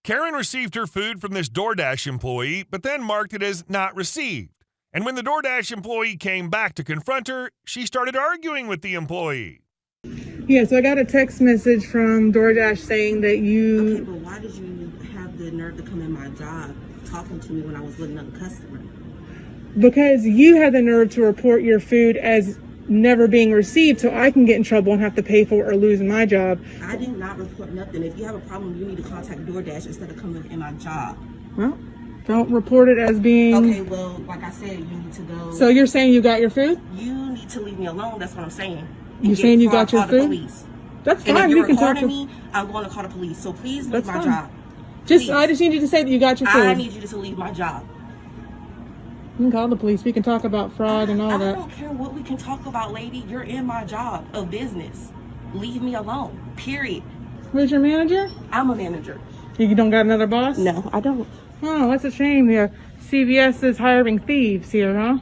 Karen received her food from this DoorDash employee, but then marked it as not received. And when the DoorDash employee came back to confront her, she started arguing with the employee. Yeah, so I got a text message from DoorDash saying that you... Okay, but why did you have the nerve to come in my job talking to me when I was with another customer? Because you had the nerve to report your food as never being received, so I can get in trouble and have to pay for it or lose my job. I did not report nothing. If you have a problem, you need to contact DoorDash instead of coming in my job. Well, don't report it as being... Okay, well, like I said, you need to go... So you're saying you got your food? You need to leave me alone, that's what I'm saying. You saying you got your food? Police. That's fine. And if you're can talk recording to me, I'm going to call the police. So please leave That's my fine. job. I just need you to say that you got your food. I need you to leave my job. You can call the police. We can talk about fraud and all that. I don't care what we can talk about, lady. You're in my job of business. Leave me alone. Period. Where's your manager? I'm a manager. You don't got another boss? No, I don't. Oh, that's a shame. Yeah, CVS is hiring thieves here, huh?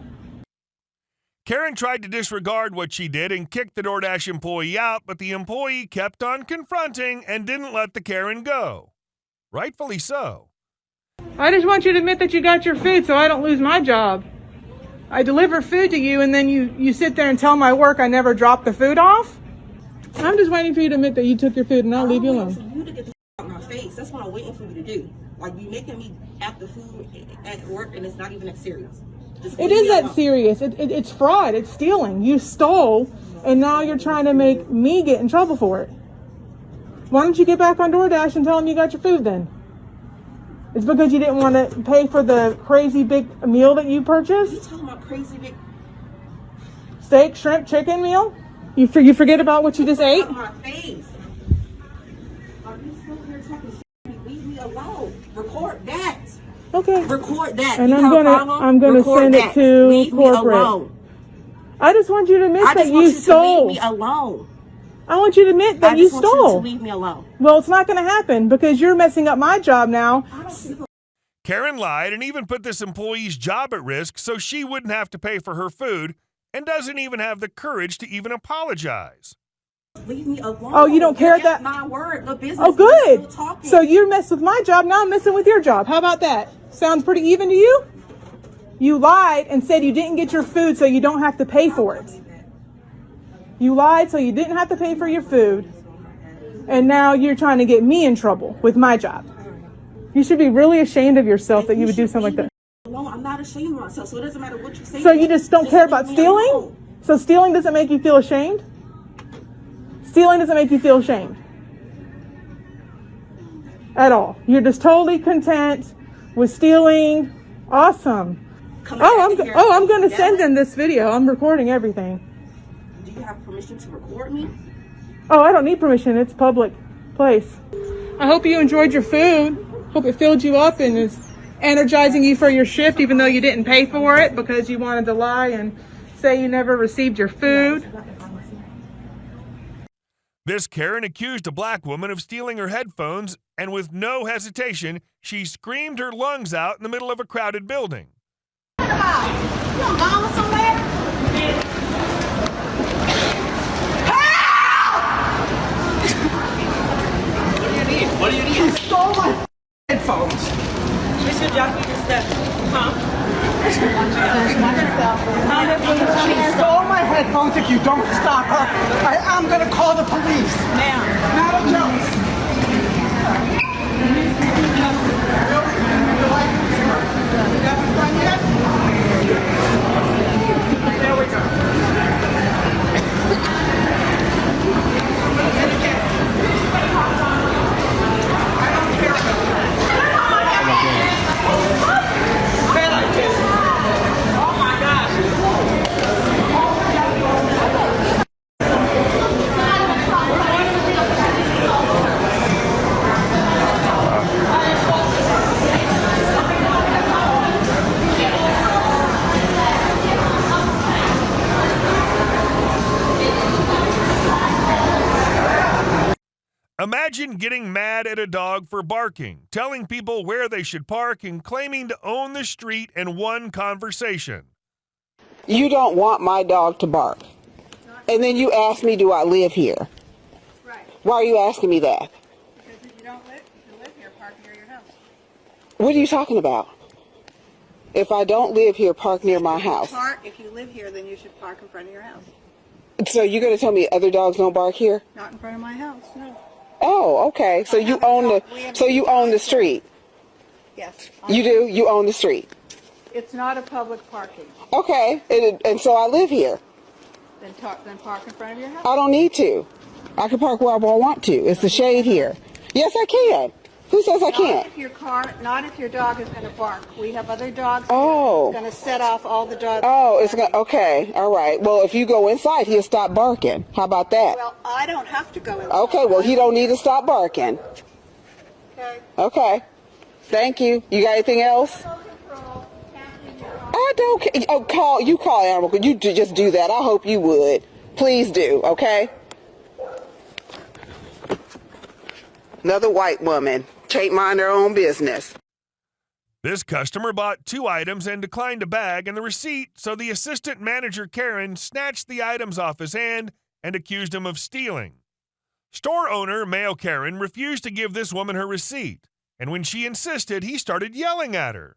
Karen tried to disregard what she did and kicked the DoorDash employee out, but the employee kept on confronting and didn't let the Karen go. Rightfully so. I just want you to admit that you got your food so I don't lose my job. I deliver food to you and then you sit there and tell my work I never dropped the food off? I'm just waiting for you to admit that you took your food and I'll leave you alone. I'm waiting for you to get the out of my face. That's what I'm waiting for you to do. Like, you making me act the food at work and it's not even that serious. It is that serious. It's fraud. It's stealing. You stole, and now you're trying to make me get in trouble for it. Why don't you get back on DoorDash and tell them you got your food then? It's because you didn't want to pay for the crazy big meal that you purchased? You talking about crazy big... Steak, shrimp, chicken meal? You forget about what you just ate? On my face. Are you still here talking shit? Leave me alone. Record that. Okay. Record that. And you I'm gonna send it to leave corporate. Me alone. I just want you to admit that you stole. To leave me alone. I want you to admit that you stole. I just want you to leave me alone. Well, it's not going to happen because you're messing up my job now. Karen lied and even put this employee's job at risk so she wouldn't have to pay for her food, and doesn't even have the courage to even apologize. Leave me alone. Oh, you don't care that? My word. The business. Oh, good. So you're messing with my job. Now I'm messing with your job. How about that? Sounds pretty even to you? You lied and said you didn't get your food so you don't have to pay for it. You lied so you didn't have to pay for your food. And now you're trying to get me in trouble with my job. You should be really ashamed of yourself that you would do something like that. No, I'm not ashamed of myself. So it doesn't matter what you say. So you just don't care about stealing? So stealing doesn't make you feel ashamed? Stealing doesn't make you feel ashamed at all. You're just totally content with stealing. Awesome. I'm going to send them this video. I'm recording everything. Do you have permission to record me? Oh, I don't need permission. It's public place. I hope you enjoyed your food. Hope it filled you up and is energizing you for your shift, even though you didn't pay for it because you wanted to lie and say you never received your food. This Karen accused a black woman of stealing her headphones, and with no hesitation, she screamed her lungs out in the middle of a crowded building. You going somewhere? What do you need? You stole my headphones. Mr. Jockey just said, She stole my headphones. If you don't stop her, I am going to call the police. Ma'am. Madam Jones. There we go. Imagine getting mad at a dog for barking, telling people where they should park, and claiming to own the street in one conversation. You don't want my dog to bark. And then you ask me, do I live here? Right. Why are you asking me that? Because if you don't live, if you live here, park park near your house. What are you talking about? If I don't live here, park near my house. If you live here, then you should park in front of your house. So you're going to tell me other dogs don't bark here? Not in front of my house, no. Oh, okay. So you own the street. Yes. You do? You own the street. It's not a public parking. Okay. And so I live here. Then park in front of your house. I don't need to. I can park wherever I want to. It's the shade here. Yes, I can. Who says I can't? Not if your dog is going to bark. We have other dogs. Oh. It's going to set off all the dogs. Oh, it's going to, okay. All right. Well, if you go inside, he'll stop barking. How about that? Well, I don't have to go inside. Okay, well, he don't need to stop barking. Okay. Okay. Thank you. You got anything else? I don't care. Oh, you call animal. Could you just do that? I hope you would. Please do, okay? Another white woman. Can't mind their own business. This customer bought 2 items and declined a bag and the receipt, so the assistant manager, Karen, snatched the items off his hand and accused him of stealing. Store owner, male Karen, refused to give this woman her receipt, and when she insisted, he started yelling at her.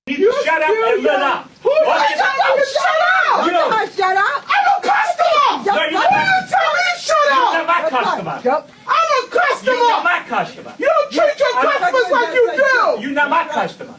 You shut up and let up. Who are you telling me to shut up? You Shut up. I'm a customer. No, Who are you telling me to shut You're up? not my customer. I'm a customer. You're not my customer. You don't treat your customers like you do. You're not my customer.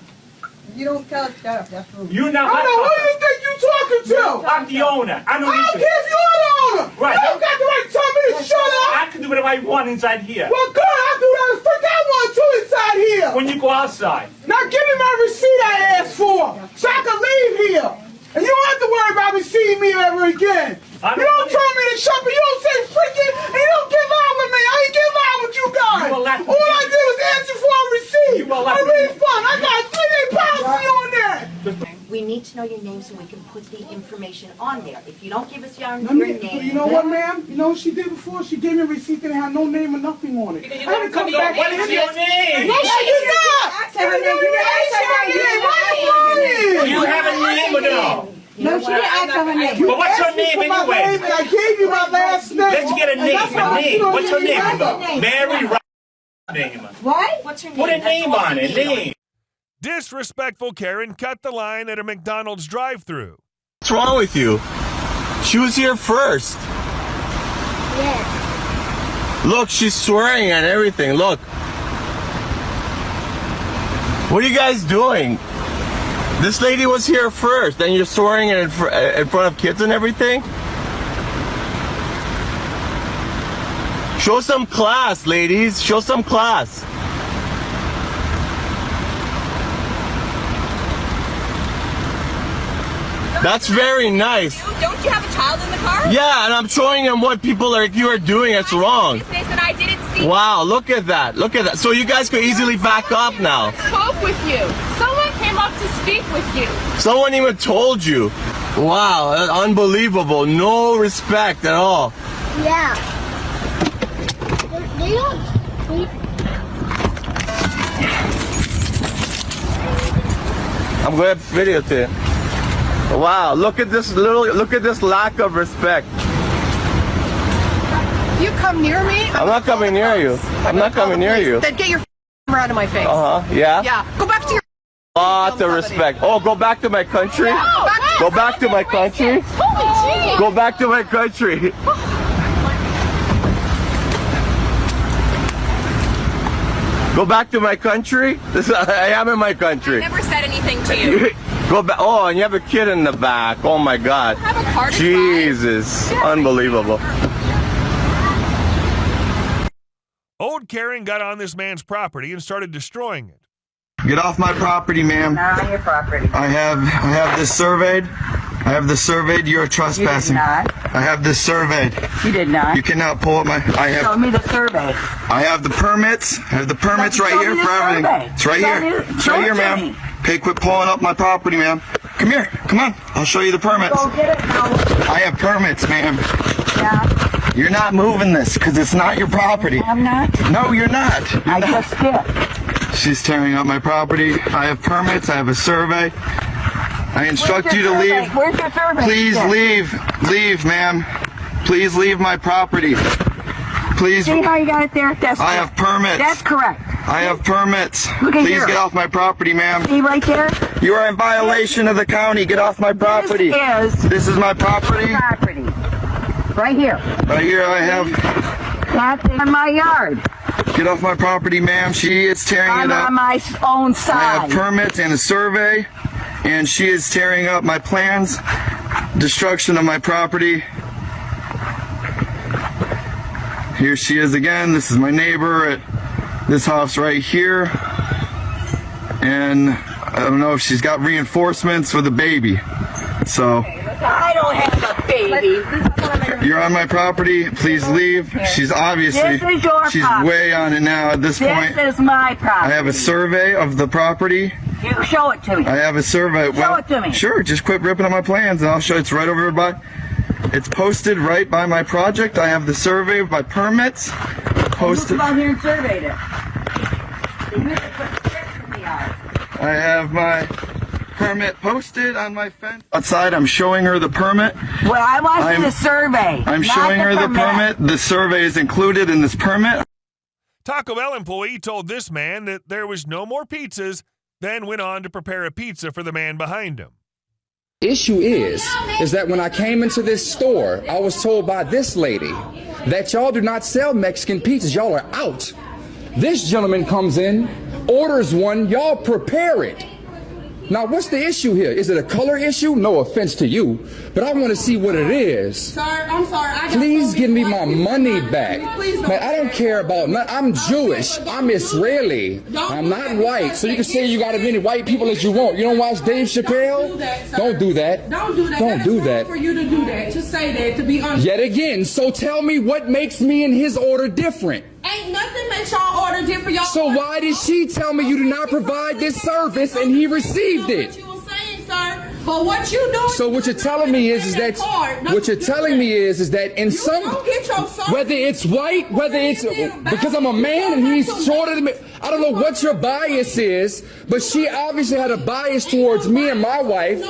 You don't tell us shut up. That's rude. You're not I my don't know who customer. you think you talking to. I'm the owner. I don't I don't need care if you're the owner. Right. You don't got the right to tell me to shut up. I can do whatever I want inside here. Well, good. I'll do that as fuck I want to inside here. When you go outside. Now give me my receipt I asked for, so I can leave here. And you don't have to worry about me seeing me ever again. You don't tell me to shut me, you don't say freaking, and you don't get loud with me. I ain't get loud with you guys. All I did was ask you for a receipt. A refund. I got 3 pounds for you on there. We need to know your name so we can put the information on there. If you don't give us your Let me, name... you know what, ma'am? You know what she did before? She gave me a receipt that had no name or nothing on it. Because you never come back. What is your name? No, she did not. You have a name or no? No, she didn't ask for her name. But what's her name anyway? I gave you my last name. Let's get a name. What's her name? Mary name. What? What's her name? Put a name on it. Name. Disrespectful Karen cut the line at a McDonald's drive-thru. What's wrong with you? She was here first. Yes. Look, she's swearing and everything. Look. What are you guys doing? This lady was here first, and you're swearing in front of kids and everything? Show some class, ladies. Show some class. That's very nice. Don't you have a child in the car? Yeah, and I'm showing them what people like you are doing. It's wrong. Business and I didn't see. Wow, look at that. Look at that. So you guys could easily back up now. Spoke with you. Someone came up to speak with you. Someone even told you. Wow, unbelievable. No respect at all. Yeah. They don't sleep. I'm going to video to you. Wow, look at this lack of respect. You come near me? I'm not coming near you. I'm not coming near you. Then get your out of my face. Yeah? Yeah. Go back to your. Lots of respect. Oh, go back to my country? Go back to my country? Holy gee. Go back to my country. Go back to my country? I am in my country. I never said anything to you. Go back. Oh, and you have a kid in the back. Oh my God. I have a car to Jesus. Unbelievable. Old Karen got on this man's property and started destroying it. Get off my property, ma'am. Not on your property. I have this surveyed. I have this surveyed. You're trespassing. You did not. I have this surveyed. You did not. You cannot pull up my. Show me the survey. I have the permits. I have the permits right here for everything. It's right here. It's right here, ma'am. Okay, quit pulling up my property, ma'am. Come here. Come on. I'll show you the permits. Go get it now. I have permits, ma'am. Yeah. You're not moving this because it's not your property. I'm not. No, you're not. I just did. She's tearing up my property. I have permits. I have a survey. I instruct you to leave. Where's your survey? Please leave. Leave, ma'am. Please leave my property. Please. See how you got it there? That's I have permits. That's correct. I have permits. Look at Please here. get off my property, ma'am. See right there? You are in violation of the county. Get off my property. This is my property. Property. Right here. Right here I have. That's in my yard. Get off my property, ma'am. She is tearing I'm it up. on my own side. I have permits and a survey, and she is tearing up my plans. Destruction of my property. Here she is again. This is my neighbor at this house right here. And I don't know if she's got reinforcements with a baby. So I don't have a baby. you're on my property. Please leave. She's obviously, This is your she's property. way on it now at this point. This is my property. I have a survey of the property. You show it to me. I have a survey. Show it to me. Sure, just quit ripping on my plans and I'll show you. It's right over by, it's posted right by my project. I have the survey of my permits posted. Come out here and surveyed it. You have to put sticks in the yard. I have my permit posted on my fence. Outside, I'm showing her the permit. Well, I want you to survey. I'm not showing her the permit. The survey is included in this permit. Taco Bell employee told this man that there was no more pizzas, then went on to prepare a pizza for the man behind him. Issue is that when I came into this store, I was told by this lady that y'all do not sell Mexican pizzas. Y'all are out. This gentleman comes in, orders one, y'all prepare it. Now, what's the issue here? Is it a color issue? No offense to you, but I want to see what it is. Sir, I'm sorry. Please give me my money back. Man, I don't care about nothing. I'm Jewish. I'm Israeli. I'm not white. So you can say you got as many white people as you want. You don't watch Dave Chappelle? Don't do that. Don't do that. Don't do that. For you to do that, to say that, to be honest. Yet again, so tell me what makes me and his order different. Ain't nothing makes y'all order different. Y'all So why did she tell me you do not provide this service and he received it? What you were saying, sir, but what you doing? So what you're telling me is that in some, whether it's white, whether it's because I'm a man and he's shorter than me, I don't know what your bias is, but she obviously had a bias towards me and my wife,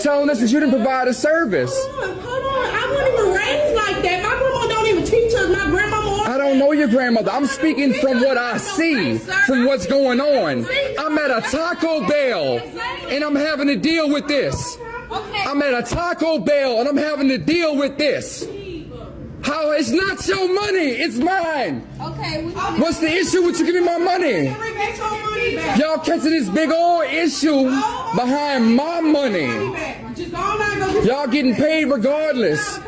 telling us that you didn't provide a service. Hold on. I wasn't even raised like that. My grandma don't even teach us. My grandmama. I don't know your grandmother. I'm speaking from what I see, from what's going on. I'm at a Taco Bell and I'm having to deal with this. I'm at a Taco Bell and I'm having to deal with this. How? It's not your money. It's mine. Okay. What's the issue with you giving me my money? Y'all catching this big old issue behind my money. Y'all getting paid regardless.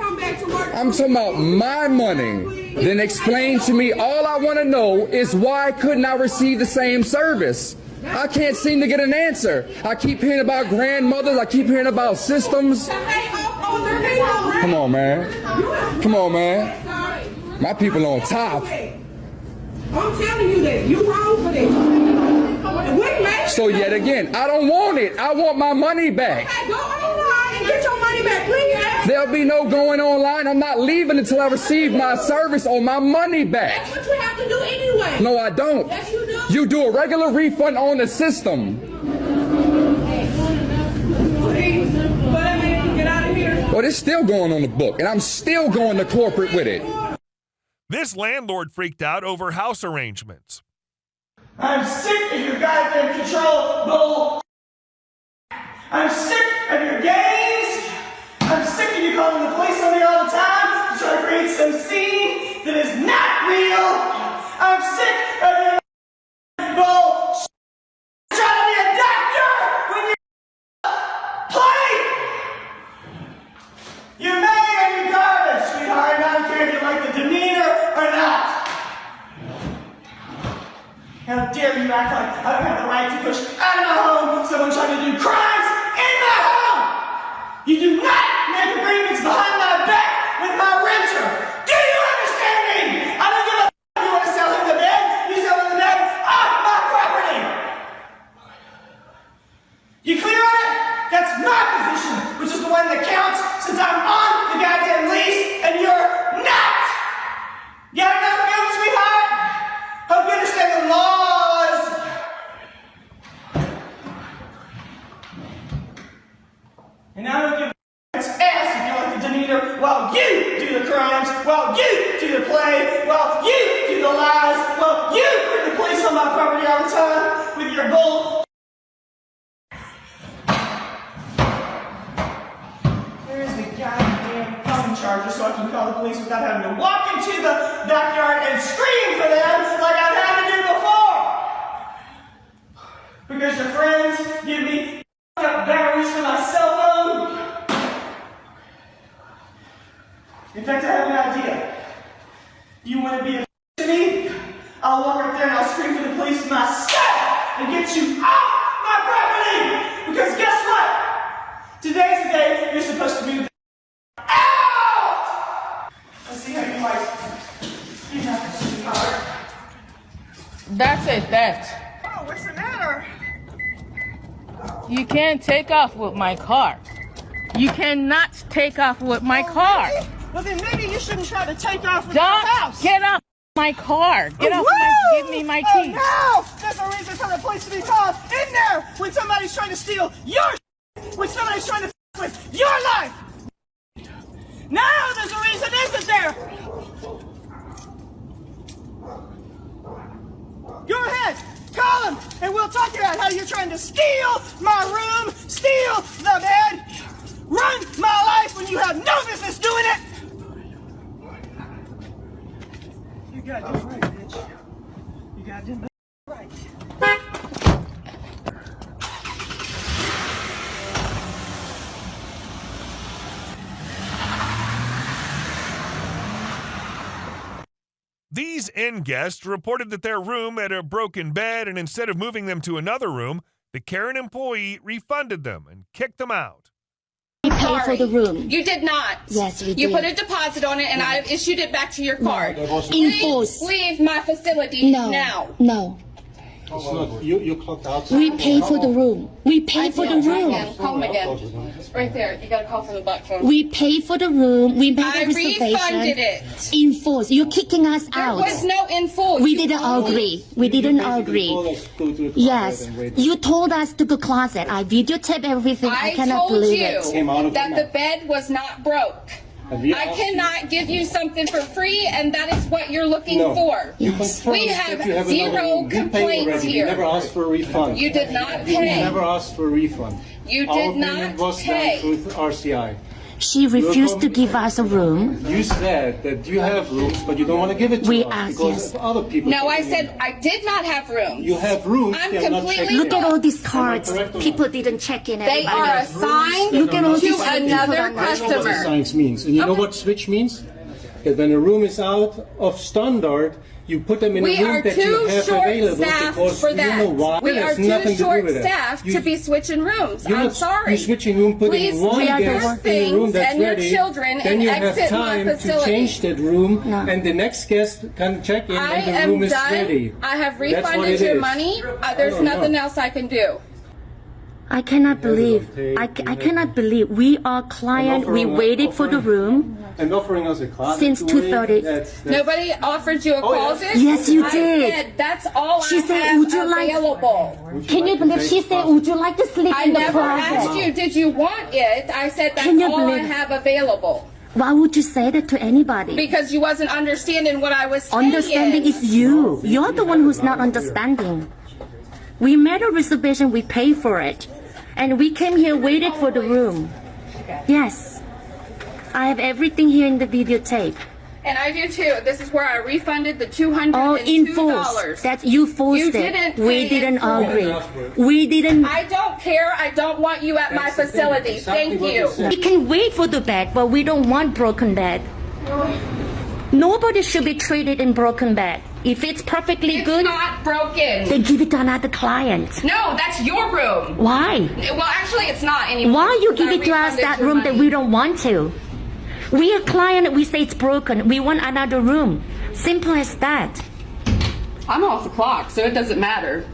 I'm talking about my money. Then explain to me, all I want to know is why couldn't I receive the same service? I can't seem to get an answer. I keep hearing about grandmothers. I keep hearing about systems. Come on, man. Come on, man. My people on top. I'm telling you that. You wrong for that. So yet again, I don't want it. I want my money back. Go online and get your money back, please. There'll be no going online. I'm not leaving until I receive my service or my money back. That's what you have to do anyway. No, I don't. Yes, you do. You do a regular refund on the system. Get out of here. Well, it's still going on the book, and I'm still going to corporate with it. This landlord freaked out over house arrangements. I'm sick of your goddamn control bull. I'm sick of your games. I'm sick of you calling the police on me all the time to try to create some scene that is not real. I'm sick of your bull. Trying to be a doctor when you play. You're mad and you're garbage, sweetheart. I don't care if you like the demeanor or not. How dare you act like I don't have the right to push out of my home someone trying to do crimes in my home! You do not make agreements behind my back with my renter! Do you understand me? I don't give a f*** if you want to sell him the bed, you sell him the bed off my property! You clear on it? That's my position, which is the one that counts since I'm on the goddamn lease and you're not! You got another film, sweetheart? Hope you understand the laws. And I don't give a ass if you like the demeanor your bull. There's the goddamn phone charger so I can call the police without having to walk into the backyard and scream for them like I've had to do before. Because your friends give me up batteries for my cell phone. In fact, I have an idea. You want to be a to me? I'll walk up there and I'll scream for the police myself and get you off my property! Because guess what? Today's the day you're supposed to move out! Let's see how you like. You have to see hard. That's it, that. Oh, what's the matter? You can't take off with my car. You cannot take off with my car. Really? Well, then maybe you shouldn't try to take off with my house. Get off my car. Get off give me my keys. Oh, no! There's a reason for the police to be called in there when somebody's trying to steal your when somebody's trying to with your life. Now there's a reason, isn't there? Go ahead, call him, and we'll talk about how you're trying to steal my room, steal the bed, run my life when you have no business doing it. You goddamn right, bitch. You goddamn right. These inn guests reported that their room had a broken bed, and instead of moving them to another room, the Karen employee refunded them and kicked them out. We paid for the room. You did not. Yes, we did. You put a deposit on it, and I've issued it back to your card. Enforce. Please leave my facility now. No. You clocked out. We paid for the room. We paid for the room. Call him again. Right there. You got to call from the back phone. We paid for the room. We made I a reservation. refunded it. Enforce. You're kicking us out. There was no enforce. We didn't agree. We didn't agree. Yes. You told us to the closet. I videotaped everything. I cannot believe it. I told you that the bed was not broke. I cannot give you something for free, and that is what you're looking for. Yes. We have zero complaints here. You never asked for a refund. You did not You pay. never asked for a refund. You Our did payment not was pay. done through RCI. She refused to give us a room. You said that you have rooms, but you don't want to give it to We us asked, because yes. other people. No, I said I did not have rooms. You have rooms. I'm they're not completely- checked Look in. at all these cards. Am I correct or People not? didn't check in. They Everybody. are assigned Look at all to these another people. I know what the customer. signs means. And you know what switch means? That when a room is out of standard, you put them in We a room are that you too have available short-staffed because for you know why. that. We It are has too nothing to do with it. short-staffed to be switching rooms. You're I'm not- sorry. You're switching room, putting Please one take your guest in a room things that's and your ready. children Then and you have exit my time to facility. change that room, No. and the next guest can check in, I and the am room is done. ready. I have That's what refunded it your is. money. There's don't know. nothing else I can do. I cannot believe. I cannot believe. We are client. We waited for the room And offering us a closet since to wait, 2:30. that's- Nobody offered you a Oh, yeah. closet? Yes, you I did. said, that's all She I said, have "Would you like-" available. Can you believe she said, "Would you like to sleep I in the never asked closet?" you, did you want it? I said, that's Can you all I believe- have available. Why would you say that to anybody? Because you wasn't understanding what I was saying. Understanding is you. You're the one who's not understanding. We made a reservation. We paid for it. And we came here, waited for the room. Yes. I have everything here in the videotape. And I do too. This is where I refunded the $202. All enforced. That you forced You it. didn't We pay didn't in full. agree. We didn't. I don't care. I don't want you at my facility. Thank you. We can wait for the bed, but we don't want broken bed. Nobody should be treated in broken bed. If it's perfectly It's good, not broken. then give it to another client. No, that's your room. Why? Well, actually, it's not anymore. Why you because give I it to us refunded that your room that money. we don't want to? We are client, we say it's broken. We want another room. Simple as that. I'm off the clock, so it doesn't matter.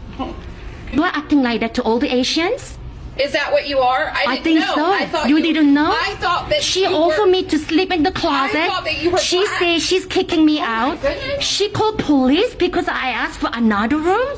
You are acting like that to all the Asians? Is that what you are? I I didn't think know. so. I thought You didn't know? I thought that She you offered were, me to sleep in the closet. I thought that you were She black. says she's kicking me out. goodness. She called police because I asked for another room.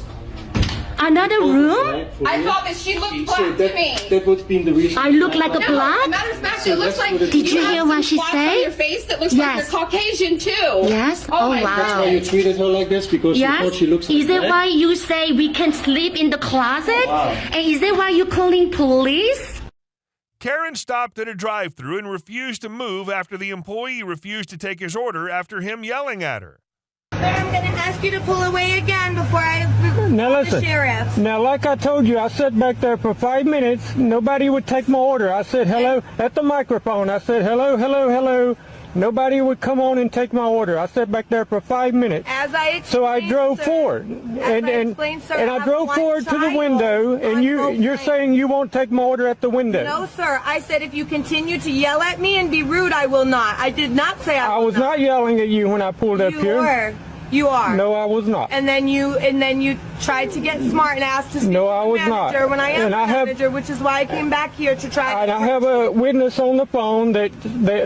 Another room? I thought that she looked black to me. That would be the reason. I look like a No, black? matter of fact, it looks like Did you hear have what some she spots said? on your face that looks Yes. like you're Caucasian too. Yes? Oh, Oh, my wow. That's why you treated her like this, because you thought Yes? she looks like Is it that? why you say we can sleep in the closet? And is it why you calling police? Karen stopped at a drive-thru and refused to move after the employee refused to take his order after him yelling at her. I'm going to ask you to pull away again before I Now call listen. the sheriff. Now, like I told you, I sat back there for 5 minutes. Nobody would take my order. I said hello at the microphone. I said hello, hello, hello. Nobody would come on and take my order. I sat back there for 5 minutes. As I explained, So I drove sir, forward, as I explained, sir, and I have drove one forward to the child window, on and both you're lanes. saying you won't take my order at the window. No, sir. I said if you continue to yell at me and be rude, I will not. I did not say I I will was not yelling at you when I pulled up You here. were. You are. No, I was not. And then you tried to get smart and asked to speak No, to I the was not. manager when I am And the I have- manager, which is why I came back here to try. And I have a witness on the phone that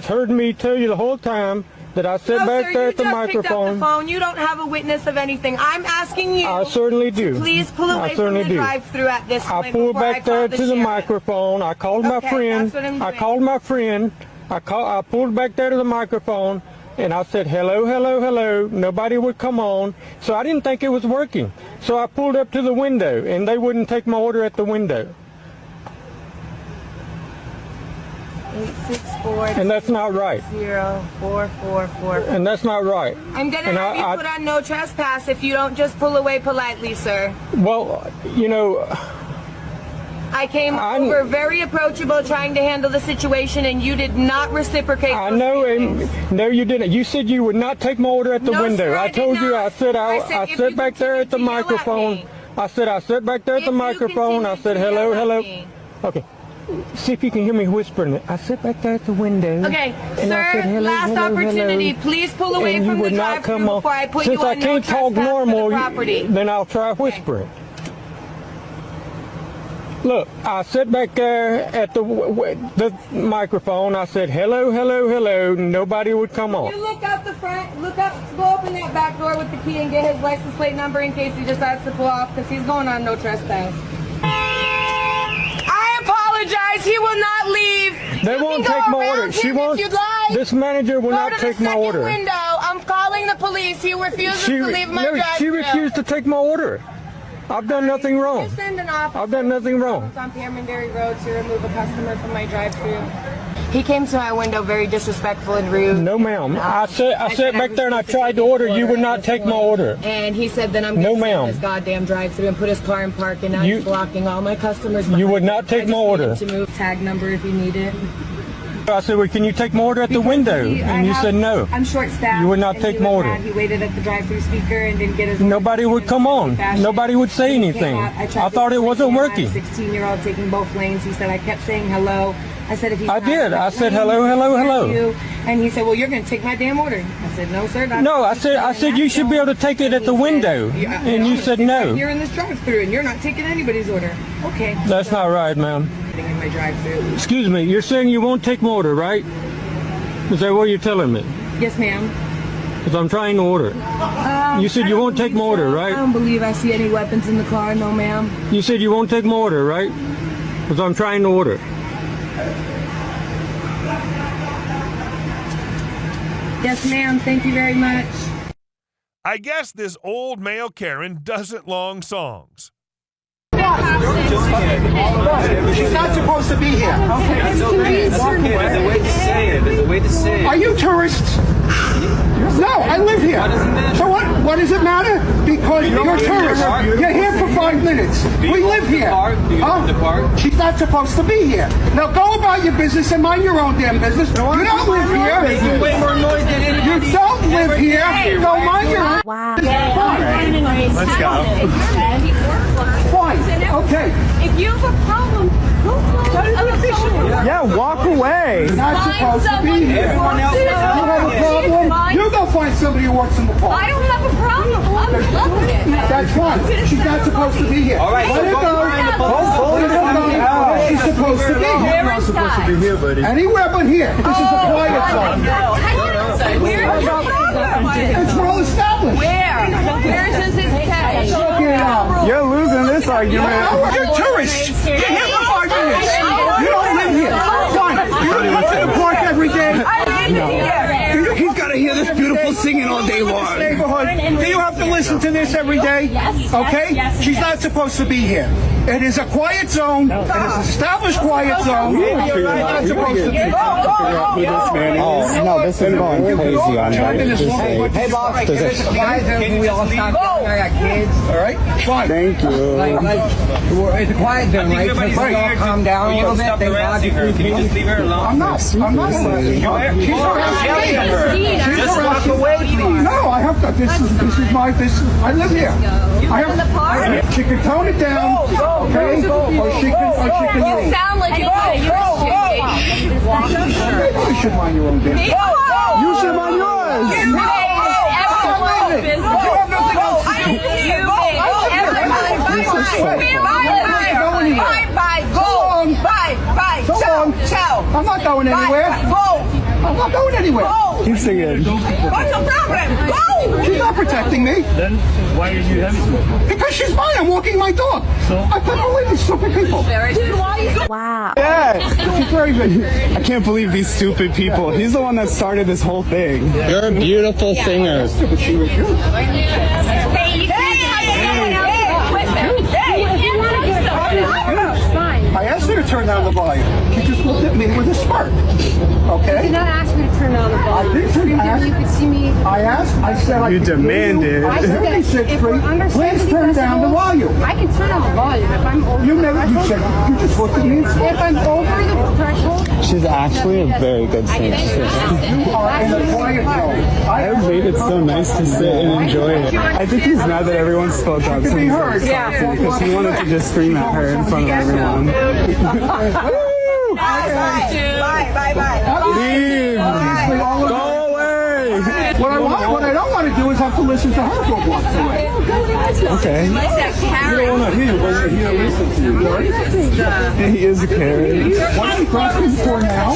heard me tell you the whole time that I sat No, back sir, there you at the just picked up microphone. the phone. You don't have a witness of anything. I'm asking you. I certainly do. Please pull away I from certainly the do. drive-through at this point I pulled before back I call there the to the sheriff. microphone. I called my Okay, friend. that's what I'm I doing. called my friend. I pulled back there to the microphone, and I said, hello, hello, hello. Nobody would come on. So I didn't think it was working. So I pulled up to the window, and they wouldn't take my order at the window. 864 And that's not right. 0444. And that's not right. I'm gonna And have you put on no trespass if you don't just pull away politely, sir. Well, you know, I came over very approachable trying to handle the situation and you did not reciprocate. I know, and no, you didn't. You said you would not take my order at the No, window. sir, I I did told you. not. I said I I if sat you back there at the continue to yell at microphone. me. I said I sat back there at the microphone. I said hello, hello. Okay. See if you can hear me whispering. I sit back there at the window. Okay, and I said, sir, hello, last hello, opportunity. hello. Please pull away And you from the would not drive-through come on. before I put Since you I on no can't talk trespass normal, to the property. then I'll try whispering. Look, I sat back there at the microphone. I said, hello, hello, hello. Nobody would come on. You look out the front, go open that back door with the key and get his license plate number in case he decides to pull off because he's going on no trespass. I apologize. He will not leave. They won't take my order. She won't. If you'd like. This manager will Go not to the take my second order. window. I'm calling the police. He refuses to leave my drive-through. She refused to take my order. I've done nothing wrong. Just send an officer. I've done nothing wrong. On Piermondary Road to remove a customer from my drive-through. He came to my window very disrespectful and rude. No, ma'am. I sat back there and I tried to order. You would not take my order. And he said that I'm going to send this goddamn drive-through and put his car in park, and now he's blocking all my customers. You would not take my order. To move tag number if you need it. I said, well, can you take my order at the window? And you said no. I'm short-staffed. You would not take my order. He waited at the drive-through speaker and didn't get his. Nobody would come on. Nobody would say anything. I thought it wasn't working. 16-year-old taking both lanes. He said I kept saying hello. I said if he. I did. I said hello, hello, hello. And he said, well, you're going to take my damn order. I said, no, sir. No, I said you should be able to take it at the window. And you said no. You're in this drive-through and you're not taking anybody's order. Okay. That's not right, ma'am. In my drive-through. Excuse me. You're saying you won't take my order, right? Is that what you're telling me? Yes, ma'am. Because I'm trying to order. You said you won't take my order, right? I don't believe I see any weapons in the car. No, ma'am. You said you won't take my order, right? Because I'm trying to order. Yes, ma'am. Thank you very much. I guess this old male Karen doesn't long songs. She's not supposed to be here. That's okay. There's a way to say it. There's a way to say it. Are you tourists? No, I live here. Why does it matter? So what? What does it matter? Because you're tourists. You're here for 5 minutes. We live here. Do you live in the park? She's not supposed to be here. Now go about your business and mind your own damn business. You don't live here. Making way more noise than anybody. You don't live here. Go mind your own. Wow. Let's go. Fine. Okay. If you have a problem, go find a phone. Yeah, walk away. You're not supposed to be here. Everyone else You have a problem? You go find somebody who works in the park. I don't have a problem. I'm loving it. That's fine. She's not supposed to be here. All right, Let so her go go. find the Let her go. She's supposed to be here. Where inside? Anywhere but here. This is a quiet zone. Where's your phone? It's well established. Where does it say? You're losing this argument. You're tourists. You're here for 5 minutes. You don't live here. Fine. You don't come to the park every day. He's got to hear this beautiful singing all day long. Do you have to listen to this every day? Yes. Okay? She's not supposed to be here. It is a quiet zone. It is an established quiet zone. You're not supposed to be here. Oh, no, this is going crazy on that. Hey, boss. Can we all stop down there? I got kids. All right? Fine. Thank you. It's a quiet zone, right? Let's all calm down a little bit. Stop harassing her. Can you just leave her alone? I'm not harassing her. She's harassing her. Just walk away, please. No, I have to. This is my. I live here. She can tone it down, okay? Or she can You sound like you're Maybe you should mind your own business. You should mind yours. You make everyone's business. You have nothing else to do. I'm not going anywhere. I'm not going anywhere. Keep singing. What's the problem? Go! She's not protecting me. Then why are you having me? Because she's mine. I'm walking my dog. I can't believe these stupid people. Wow. Yeah. She's very good. I can't believe these stupid people. He's the one that started this whole thing. You're a beautiful singer. But she was you. I asked her to turn down the volume. She just looked at me with a smirk. Okay? I did not ask you to turn down the volume. I did turn You could see me. I said I You could demanded. I said please turn down the volume. I can turn down the volume if I'm over You never, you said, you just looked at me and said, if I'm over the threshold. She's actually a very good singer. you are in a quiet zone. I made it so nice to sit and enjoy it. I think he's mad that everone spoke up. She can be heard. Yeah. Because he wanted to just scream at her in front of everyone. Leave! Go away! What I don't want to do is have to listen to her for blocks away. Okay. You don't want to hear, but he'll listen to you, right? He is a Karen. What are you crossing for now?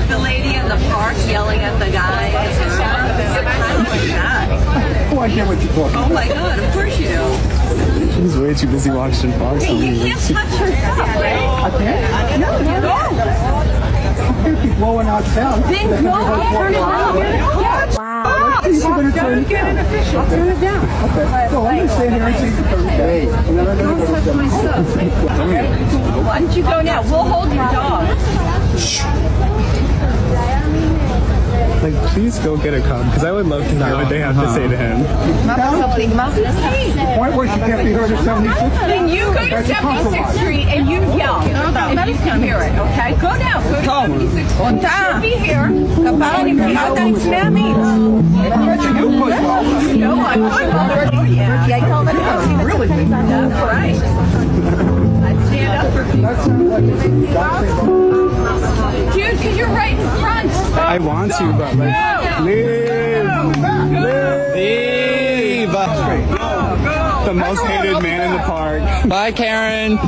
The lady in the park yelling at the guy. Oh, I hear what you're talking about. Oh my God, of course you do. He's way too busy watching Fox. You can't touch her stuff, right? I can't? No, you don't. I can't be blowing out sound. Then go turn it down. Wow. She's going to turn it down. I'll turn it down. Okay. So I'm going to stay here and see the Thursday. Don't touch my stuff. Why don't you go now? We'll hold your dog. Like, please go get a cup, because I would love to hear what they have to say to him. The point where she can't be heard at 76th Street? Then you go to 76th Street and you yell. And you can hear it, okay? Go now. Go to 76th Street. She'll be here. Kapag hindi namin. No, I'm not. Oh, yeah. I call it out. Really? That's right. I'd stand up for people. That sounds like it's Dude, because you're right in front. I want to, but like, leave! Leave! The most hated man in the park. Bye, Karen.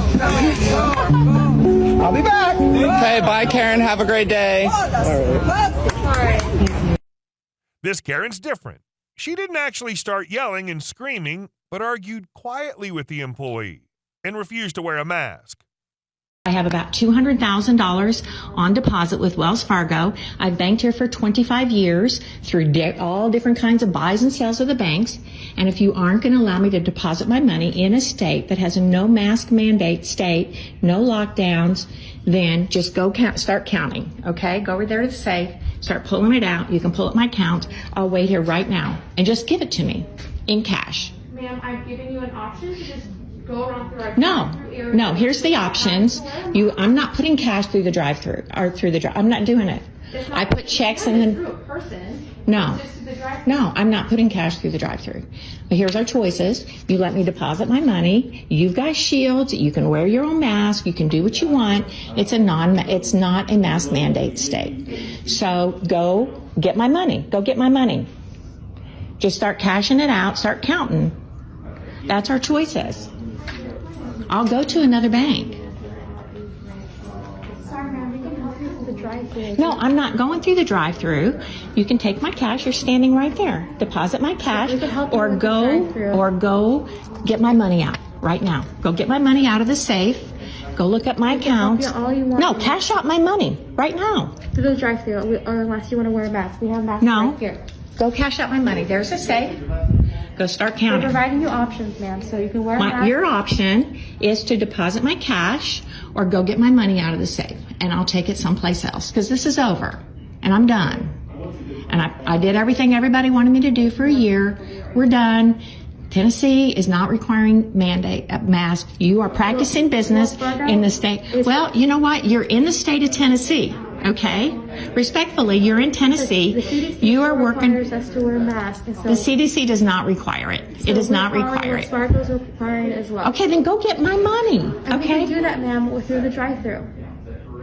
I'll be back. Okay, bye, Karen. Have a great day. This Karen's different. She didn't actually start yelling and screaming, but argued quietly with the employee and refused to wear a mask. I have about $200,000 on deposit with Wells Fargo. I've banked here for 25 years through all different kinds of buys and sells of the banks. And if you aren't going to allow me to deposit my money in a state that has a no mask mandate state, no lockdowns, then just go start counting. Okay, go over there to the safe, start pulling it out. You can pull up my account. I'll wait here right now and just give it to me in cash. Ma'am, I've given you an option to just go around through our No, here's the options. I'm not putting cash through the drive-through or through the drive. I'm not doing it. I put checks in the. No, I'm not putting cash through the drive-through. But here's our choices. You let me deposit my money. You've got shields. You can wear your own mask. You can do what you want. It's not a mask mandate state. So go get my money. Go get my money. Just start cashing it out. Start counting. That's our choices. I'll go to another bank. Sorry, ma'am, we can help you with the drive. No, I'm not going through the drive-through. You can take my cash. You're standing right there. Deposit my cash, or go get my money out right now. Go get my money out of the safe. Go look at my account. No, cash out my money right now. To the drive-through, or unless you want to wear a mask. We have masks right here. Go cash out my money. There's a safe. Go start counting. We're providing you options, ma'am, so you can wear a mask. Your option is to deposit my cash or go get my money out of the safe, and I'll take it someplace else, because this is over and I'm done. And I did everything everybody wanted me to do for a year. We're done. Tennessee is not requiring mask. You are practicing business in the state. Well, you know what? You're in the state of Tennessee, okay? Respectfully, you're in Tennessee. The CDC you are working. Us to wear a mask. So the CDC does not require it. It does not require it. Sparkles are required as well. Okay, then go get my money. And okay. We can do that, ma'am, through the drive-through.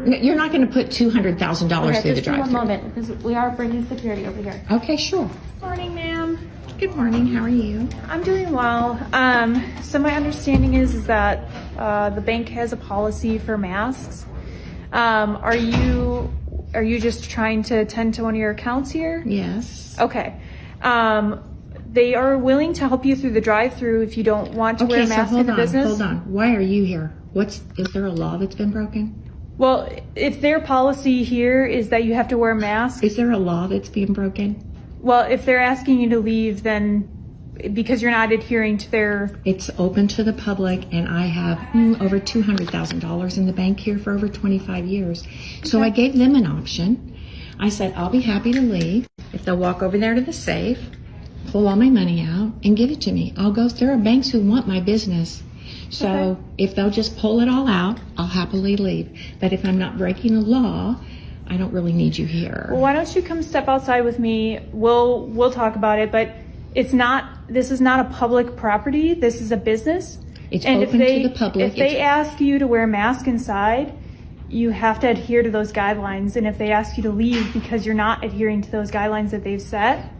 You're not going to put $200,000 through the drive-through. Just one moment, because we are bringing security over here. Okay, sure. Morning, ma'am. Good morning. How are you? I'm doing well. So my understanding is that the bank has a policy for masks. Are you just trying to attend to one of your accounts here? Yes. Okay. They are willing to help you through the drive-through if you don't want to wear a mask in the business. Hold on. Why are you here? Is there a law that's been broken? Well, if their policy here is that you have to wear a mask. Is there a law that's being broken? Well, if they're asking you to leave, then because you're not adhering to their... It's open to the public, and I have over $200,000 in the bank here for over 25 years. So I gave them an option. I said, I'll be happy to leave if they'll walk over there to the safe, pull all my money out, and give it to me. I'll go. There are banks who want my business. So if they'll just pull it all out, I'll happily leave. But if I'm not breaking a law, I don't really need you here. Well, why don't you come step outside with me? We'll talk about it, but this is not a public property. This is a business. It's open to the public. If they ask you to wear a mask inside, you have to adhere to those guidelines. And if they ask you to leave because you're not adhering to those guidelines that they've set,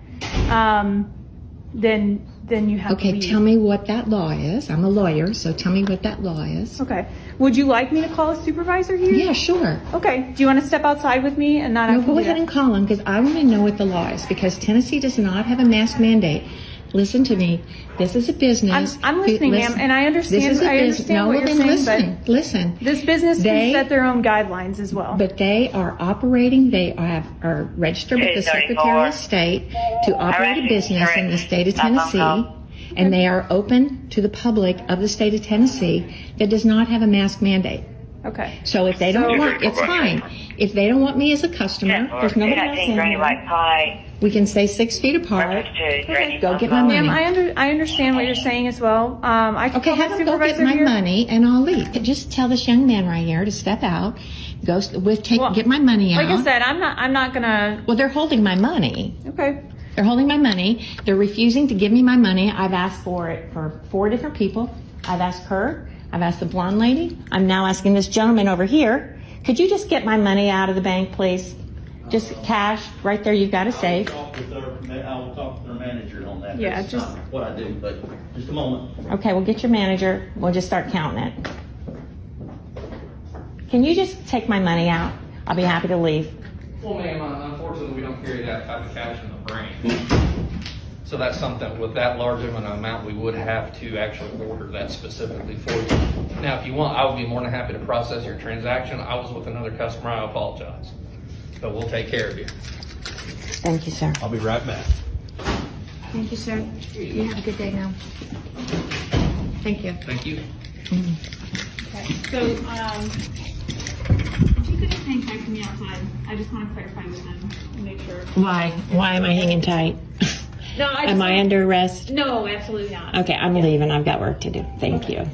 then you have to leave. Okay, tell me what that law is. I'm a lawyer, so tell me what that law is. Okay. Would you like me to call a supervisor here? Yeah, sure. Okay. Do you want to step outside with me and not? No, go ahead and call him, because I want to know what the law is, because Tennessee does not have a mask mandate. Listen to me. This is a business. I'm listening, ma'am, and I understand. This is a understand what you're saying, but listen. This business can set their own guidelines as well. But they are operating. They are registered with the Secretary of State to operate a business in the state of Tennessee. And they are open to the public of the state of Tennessee that does not have a mask mandate. Okay. So if they don't want, it's fine. If they don't want me as a customer, there's nobody else in there. We can stay 6 feet apart. Okay. Go get my money. Ma'am, I understand what you're saying as well. I can have them go get my money and I'll leave. Just tell this young man right here to step out. Get my money out. Like I said, I'm not gonna. Well, they're holding my money. Okay. They're holding my money. They're refusing to give me my money. I've asked for it for 4 different people. I've asked her. I've asked the blonde lady. I'm now asking this gentleman over here. Could you just get my money out of the bank, please? Just cash right there. You've got a safe. I will talk to their manager on that. Yeah, just what I do, but just a moment. Okay, we'll get your manager. We'll just start counting it. Can you just take my money out? I'll be happy to leave. Well, ma'am, unfortunately, we don't carry that type of cash in the branch. So that's something with that large of an amount, we would have to actually order that specifically for you. Now, if you want, I would be more than happy to process your transaction. I was with another customer. I apologize. But we'll take care of you. Thank you, sir. I'll be right back. Thank you, sir. You have a good day now. Thank you. Thank you. Okay. So, if you could just hang tight for me outside, I just want to clarify with them and make sure. Why? Why am I hanging tight? No, am I under arrest? No, absolutely not. Okay, I'm leaving. I've got work to do. Thank you.